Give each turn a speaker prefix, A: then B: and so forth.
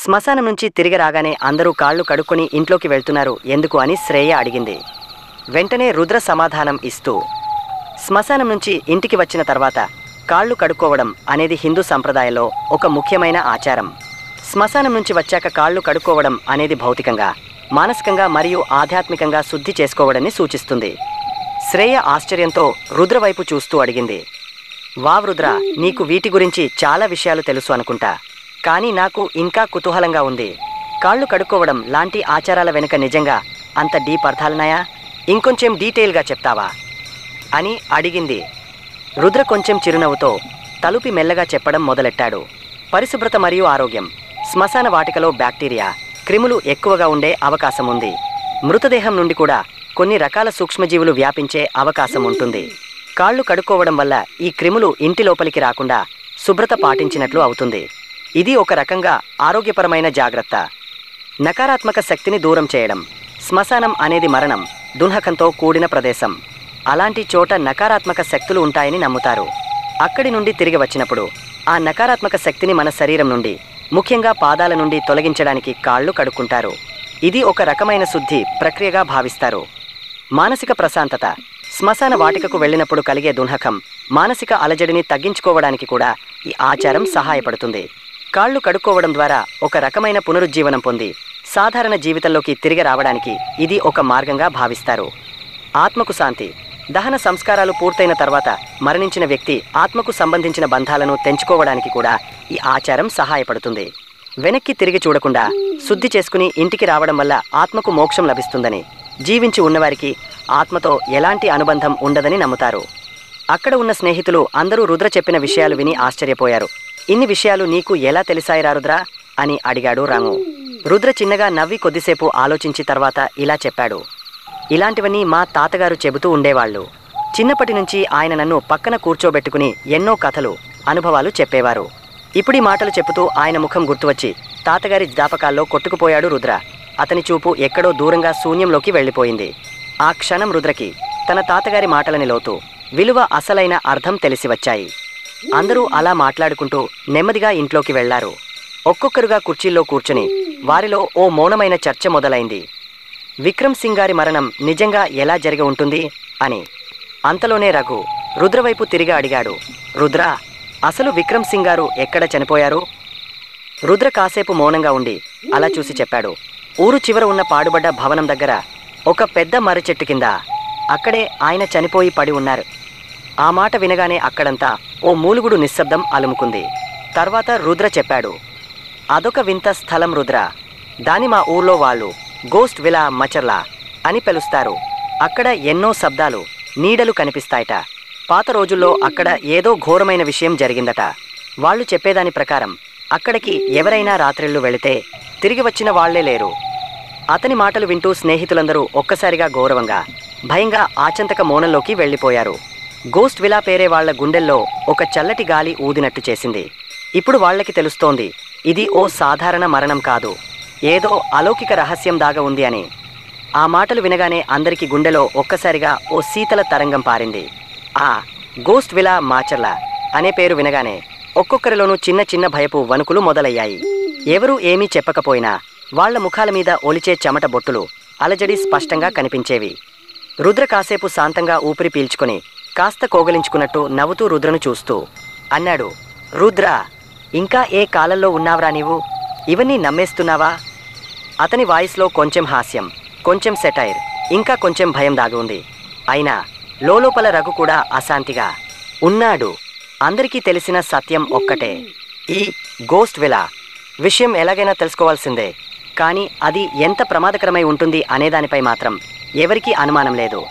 A: శ్మశానం నుంచి తిరిగి రాగానే అందరూ కాళ్ళు కడుక్కొని ఇంట్లోకి వెళ్తున్నారు ఎందుకు అని శ్రేయ అడిగింది. వెంటనే రుద్ర సమాధానం ఇస్తూ, శ్మశానం నుంచి ఇంటికి వచ్చిన తర్వాత కాళ్ళు కడుక్కోవడం అనేది హిందూ సంప్రదాయంలో ఒక ముఖ్యమైన ఆచారం. శ్మశానం నుంచి వచ్చాక కాళ్ళు కడుక్కోవడం అనేది భౌతికంగా, మానసికంగా మరియు ఆధ్యాత్మికంగా శుద్ధి చేసుకోవడాన్ని సూచిస్తుంది. శ్రేయ ఆశ్చర్యంతో రుద్ర వైపు చూస్తూ అడిగింది, వావ్ రుద్ర, నీకు వీటి గురించి చాలా విషయాలు తెలుసు అనుకుంటా. కానీ నాకు ఇంకా కుతూహలంగా ఉంది. కాళ్ళు కడుక్కోవడం లాంటి ఆచారాల వెనుక నిజంగా అంత డీప్ అర్థాలున్నాయా? ఇంకొంచెం డీటెయిల్గా చెప్తావా అని అడిగింది. రుద్ర కొంచెం చిరునవ్వుతో తలుపి మెల్లగా చెప్పడం మొదలెట్టాడు. పరిశుభ్రత మరియు ఆరోగ్యం. శ్మశాన వాటికలో బ్యాక్టీరియా, క్రిములు ఎక్కువగా ఉండే అవకాశం ఉంది. మృతదేహం నుండి కూడా కొన్ని రకాల సూక్ష్మజీవులు వ్యాపించే అవకాశం ఉంటుంది. కాళ్ళు కడుక్కోవడం వల్ల ఈ క్రిములు ఇంటి లోపలికి రాకుండా శుభ్రత పాటించినట్లు అవుతుంది. ఇది ఒక రకంగా ఆరోగ్యపరమైన జాగ్రత్త. నకారాత్మక శక్తిని దూరం చేయడం. శ్మశానం అనేది మరణం, దున్హకంతో కూడిన ప్రదేశం. అలాంటి చోట నకారాత్మక శక్తులు ఉంటాయని నమ్ముతారు. అక్కడి నుండి తిరిగి వచ్చినప్పుడు ఆ నకారాత్మక శక్తిని మన శరీరం నుండి, ముఖ్యంగా పాదాల నుండి తొలగించడానికి కాళ్ళు కడుక్కుంటారు. ఇది ఒక రకమైన శుద్ధి ప్రక్రియగా భావిస్తారు. మానసిక ప్రశాంతత. శ్మశాన వాటికకు వెళ్ళినప్పుడు కలిగే దున్హకం, మానసిక అలజడిని తగ్గించుకోవడానికి కూడా ఈ ఆచారం సహాయపడుతుంది. కాళ్ళు కడుక్కోవడం ద్వారా ఒక రకమైన పునరుజ్జీవనం పొంది సాధారణ జీవితంలోకి తిరిగి రావడానికి ఇది ఒక మార్గంగా భావిస్తారు. ఆత్మకు శాంతి. దహన సంస్కారాలు పూర్తయిన తర్వాత మరణించిన వ్యక్తి ఆత్మకు సంబంధించిన బంధాలను తెంచుకోవడానికి కూడా ఈ ఆచారం సహాయపడుతుంది. వెనక్కి తిరిగి చూడకుండా శుద్ధి చేసుకుని ఇంటికి రావడం వల్ల ఆత్మకు మోక్షం లభిస్తుందని, జీవించి ఉన్నవారికి ఆత్మతో ఎలాంటి అనుబంధం ఉండదని నమ్ముతారు. అక్కడ ఉన్న స్నేహితులు అందరూ రుద్ర చెప్పిన విషయాలు విని ఆశ్చర్యపోయారు. ఇన్ని విషయాలు నీకు ఎలా తెలిసాయిరా రుద్ర అని అడిగాడు రాము. రుద్ర చిన్నగా నవ్వి కొద్దిసేపు ఆలోచించి తర్వాత ఇలా చెప్పాడు, ఇలాంటివన్నీ మా తాతగారు చెబుతూ ఉండేవాళ్ళు. చిన్నప్పటి నుంచి ఆయన నన్ను పక్కన కూర్చోబెట్టుకుని ఎన్నో కథలు, అనుభవాలు చెప్పేవారు. ఇప్పుడు ఈ మాటలు చెబుతూ ఆయన ముఖం గుర్తువచ్చి తాతగారి జ్ఞాపకాల్లో కొట్టుకుపోయాడు రుద్ర. అతని చూపు ఎక్కడో దూరంగా శూన్యంలోకి వెళ్ళిపోయింది. ఆ క్షణం రుద్రకి తన తాతగారి మాటలని లోతు, విలువ, అసలైన అర్థం తెలిసి వచ్చాయి. అందరూ అలా మాట్లాడుకుంటూ నెమ్మదిగా ఇంట్లోకి వెళ్లారు. ఒక్కొక్కరుగా కుర్చీల్లో కూర్చుని వారిలో ఓ మౌనమైన చర్చ మొదలైంది. విక్రమ్ సింగ్ గారి మరణం నిజంగా ఎలా జరిగి ఉంటుంది అని. అంతలోనే రఘు రుద్రవైపు తిరిగి అడిగాడు, రుద్ర, అసలు విక్రమ్ సింగ్ గారు ఎక్కడ చనిపోయారు? రుద్ర కాసేపు మౌనంగా ఉండి అలా చూసి చెప్పాడు, ఊరు చివర ఉన్న పాడుబడ్డ భవనం దగ్గర ఒక పెద్ద మర్రి చెట్టు కింద. అక్కడే ఆయన చనిపోయి పడి ఉన్నారు. ఆ మాట వినగానే అక్కడంతా ఓ మూలుగుడు నిశ్శబ్దం అలుముకుంది. తర్వాత రుద్ర చెప్పాడు, అదొక వింత స్థలం రుద్ర. దాని మా ఊర్లో వాళ్ళు గోస్ట్ విలా మచర్లా అని పిలుస్తారు. అక్కడ ఎన్నో శబ్దాలు, నీడలు కనిపిస్తాయట. పాత రోజుల్లో అక్కడ ఏదో ఘోరమైన విషయం జరిగిందట. వాళ్ళు చెప్పేదాని ప్రకారం అక్కడికి ఎవరైనా రాత్రిళ్ళు వెళితే తిరిగి వచ్చిన వాళ్లే లేరు. అతని మాటలు వింటూ స్నేహితులందరూ ఒక్కసారిగా గౌరవంగా, భయంగా ఆచంతక మౌనంలోకి వెళ్ళిపోయారు. గోస్ట్ విలా పేరే వాళ్ల గుండెల్లో ఒక చల్లటి గాలి ఊదినట్టు చేసింది. ఇప్పుడు వాళ్లకి తెలుస్తోంది, ఇది ఓ సాధారణ మరణం కాదు, ఏదో అలౌకిక రహస్యం దాగా ఉంది అని. ఆ మాటలు వినగానే అందరికీ గుండెలో ఒక్కసారిగా ఓ శీతల తరంగం పారింది. ఆ గోస్ట్ విలా మాచర్లా అనే పేరు వినగానే ఒక్కొక్కరిలోనూ చిన్న చిన్న భయపు వణుకులు మొదలయ్యాయి. ఎవరూ ఏమీ చెప్పకపోయినా వాళ్ల ముఖాల మీద ఒలిచే చెమట బొట్టులు, అలజడి స్పష్టంగా కనిపించేవి. రుద్ర కాసేపు శాంతంగా ఊపిరి పీల్చుకొని కాస్త కోగలించుకున్నట్టు నవ్వుతూ రుద్రను చూస్తూ అన్నాడు, రుద్ర, ఇంకా ఏ కాలంలో ఉన్నావురా నీవు? ఇవన్నీ నమ్మేస్తున్నావా? అతని వాయిస్లో కొంచెం హాస్యం, కొంచెం సెటైర్, ఇంకా కొంచెం భయం దాగి ఉంది. అయినా లోలోపల రఘు కూడా అశాంతిగా ఉన్నాడు. అందరికీ తెలిసిన సత్యం ఒక్కటే, ఈ గోస్ట్ విలా విషయం ఎలాగైనా తెలుసుకోవాల్సిందే. కానీ అది ఎంత ప్రమాదకరమై ఉంటుంది అనేదానిపై మాత్రం ఎవరికీ అనుమానం లేదు.